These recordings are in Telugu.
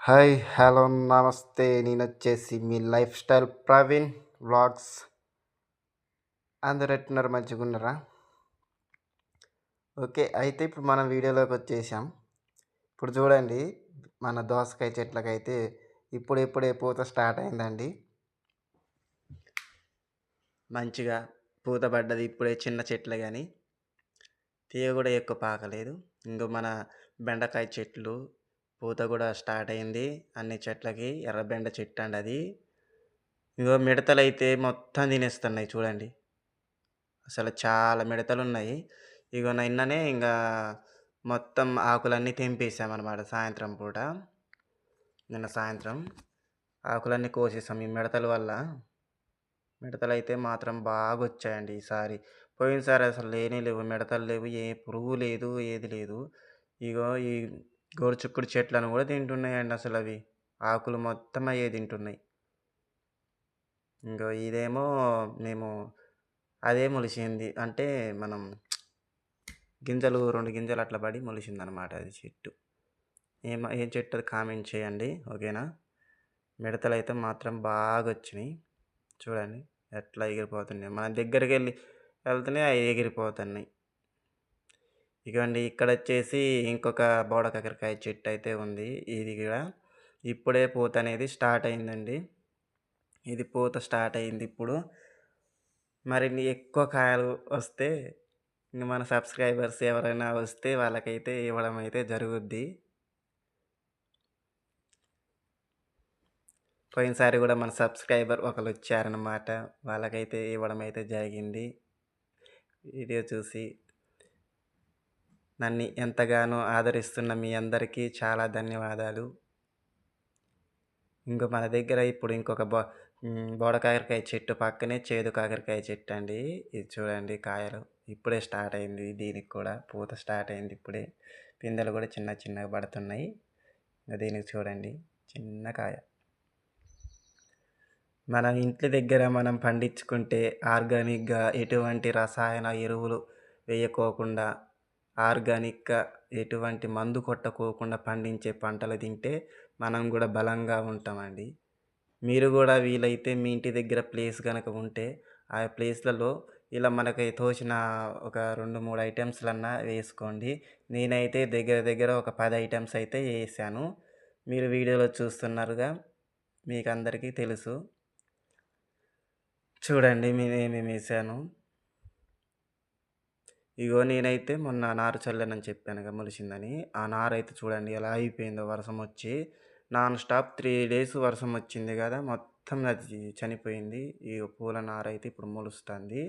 హాయ్ హలో నమస్తే నేనొచ్చేసి మీ లైఫ్ స్టైల్ ప్రవీణ్ వ్లాగ్స్. అందరు ఎట్టున్నారు, మంచిగా ఉన్నారా? ఓకే, అయితే ఇప్పుడు మనం వీడియోలోకి వచ్చేసాం. ఇప్పుడు చూడండి, మన దోసకాయ చెట్లకైతే ఇప్పుడిప్పుడే పూత స్టార్ట్ అయిందండి. మంచిగా పూత పడ్డది ఇప్పుడే, చిన్న చెట్లు కానీ తీగ కూడా ఎక్కువ పాకలేదు. ఇంకో మన బెండకాయ చెట్లు పూత కూడా స్టార్ట్ అయింది. అన్ని చెట్లకి ఎర్రబెండ చెట్టు అండి అది. ఇగో మిడతలైతే మొత్తం తినేస్తున్నాయి చూడండి. అసలు చాలా మిడతలున్నాయి. ఇగో నిన్ననే ఇంగా మొత్తం ఆకులన్నీ తెంపేసామనమాట సాయంత్రం పూట. నిన్న సాయంత్రం ఆకులన్నీ కోసేసాం ఈ మిడతల వల్ల. మిడతలైతే మాత్రం బాగొచ్చాయండి ఈసారి. పోయినసారి అసలు లేనే లేవు. మిడతలు లేవు, ఏ పురుగు లేదు, ఏది లేదు. ఇగో ఈ గోరుచిక్కుడు చెట్లను గూడా తింటున్నాయండి అసలవి. ఆకులు మొత్తం అయ్యే తింటున్నాయి. ఇంగో ఇదేమో మేము అదే మొలిసింది. అంటే మనం గింజలు 2 గింజలు అట్లా పడి మొలిసిందనమాట అది చెట్టు. ఏం చెట్టు అది కామెంట్ చేయండి. ఓకేనా? మిడతలైతే మాత్రం బాగొచ్చినాయి. చూడండి ఎట్లా ఎగిరిపోతున్నాయి. మన దగ్గరికెళ్ళి వెళ్తేనే అయి ఎగిరిపోతున్నాయి. ఇగోండి ఇక్కడొచ్చేసి ఇంకొక బోడ కాకరకాయ చెట్టు అయితే ఉంది. ఇది కూడా ఇప్పుడే పూత అనేది స్టార్ట్ అయిందండి. ఇది పూత స్టార్ట్ అయింది ఇప్పుడు. మరిన్ని ఎక్కువ కాయలు వస్తే ఇంక మన సబ్స్క్రైబర్స్ ఎవరైనా వస్తే వాళ్ళకైతే ఇవ్వడం అయితే జరుగుద్ది. పోయినసారి కూడా మన సబ్స్క్రైబర్ ఒకళ్ళు వచ్చారనమాట. వాళ్ళకైతే ఇవ్వడం అయితే జరిగింది. వీడియో చూసి నన్ను ఎంతగానో ఆదరిస్తున్న మీ అందరికీ చాలా ధన్యవాదాలు. ఇంకో మన దగ్గర ఇప్పుడు ఇంకొక బోడ కాకరకాయ చెట్టు పక్కనే చేదు కాకరకాయ చెట్టు అండి. ఇది చూడండి కాయలు ఇప్పుడే స్టార్ట్ అయింది. దీనికి కూడా పూత స్టార్ట్ అయింది ఇప్పుడే. పిందెలు కూడా చిన్న చిన్నగా పడుతున్నాయి. దీనికి చూడండి చిన్న కాయ. మన ఇంటి దగ్గర మనం పండించుకుంటే ఆర్గానిక్గా ఎటువంటి రసాయన ఎరువులు వేయకోకుండా ఆర్గానిక్గా ఎటువంటి మందు కొట్టకోకుండా పండించే పంటలు తింటే మనం కూడా బలంగా ఉంటామండి. మీరు కూడా వీలైతే మీ ఇంటి దగ్గర ప్లేస్ కనుక ఉంటే ఆ ప్లేస్లలో ఇలా మనకి తోచిన ఒక 2, 3 ఐటెమ్స్‌లన్నా వేసుకోండి. నేనైతే దగ్గర దగ్గర ఒక 10 ఐటెమ్స్ అయితే వేసాను. మీరు వీడియోలో చూస్తున్నారుగా, మీకందరికీ తెలుసు. చూడండి నేనేమేమి వేసాను. ఇగో నేనైతే మొన్న నారు చల్లానని చెప్పానుగా మొలిసిందని. ఆ నారైతే చూడండి ఎలా అయిపోయిందో వర్షం వచ్చి. నాన్ స్టాప్ 3 డేస్ వర్షం వచ్చింది కదా! మొత్తం అది చనిపోయింది. ఈ పూల నారైతే ఇప్పుడు మొలుస్తుంది.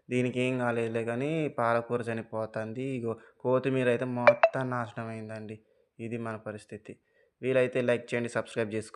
దీనికి ఏం కాలేదులే గానీ పాలకూర చనిపోతుంది. ఇగో కొత్తిమీర అయితే మొత్తం నాశనం అయిందండి. ఇది మన పరిస్థితి. వీలైతే లైక్ చేయండి, సబ్స్క్రైబ్ చేసుకోండి.